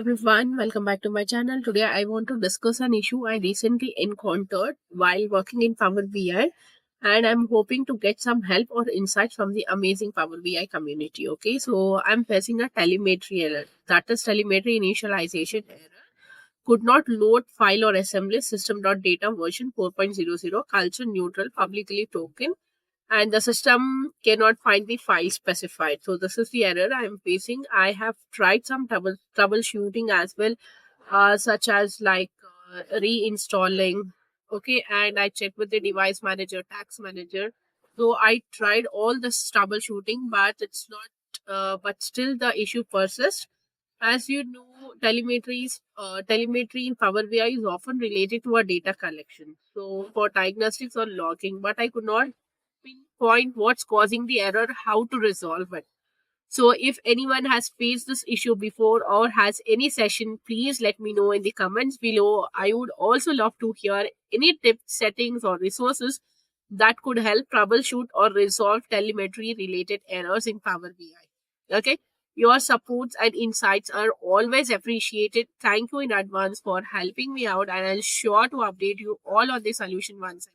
Everyone, welcome back to my channel. Today I want to discuss an issue I recently encountered while working in Power BI, and I'm hoping to get some help or insights from the amazing Power BI community. Okay, so I'm facing a telemetry error, that is telemetry initialization error. Could not load file or assembly system.data version 4.00 culture neutral publicly token, and the system cannot find the file specified. So this is the error I am facing. I have tried some troubleshooting as well, such as reinstalling. Okay, and I checked with the device manager, tax manager. So I tried all this troubleshooting, but it's not. But still, the issue persists. As you know, telemetry in Power BI is often related to a data collection. So for diagnostics or logging, but I could not pinpoint what's causing the error, how to resolve it. So if anyone has faced this issue before or has any session, please let me know in the comments below. I would also love to hear any tips, settings, or resources that could help troubleshoot or resolve telemetry related errors in Power BI. Okay. Your supports and insights are always appreciated. Thank you in advance for helping me out, and I'll sure to update you all on the solution once I find it.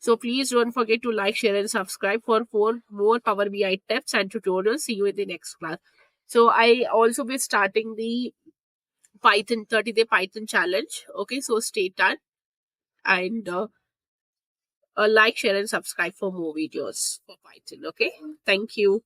So please don't forget to like, share, and subscribe for more Power BI tips and tutorials. See you in the next class. So I also be starting the Python 30-day Python challenge. Okay, so stay tuned and like, share, and subscribe for more videos for Python. Okay, thank you.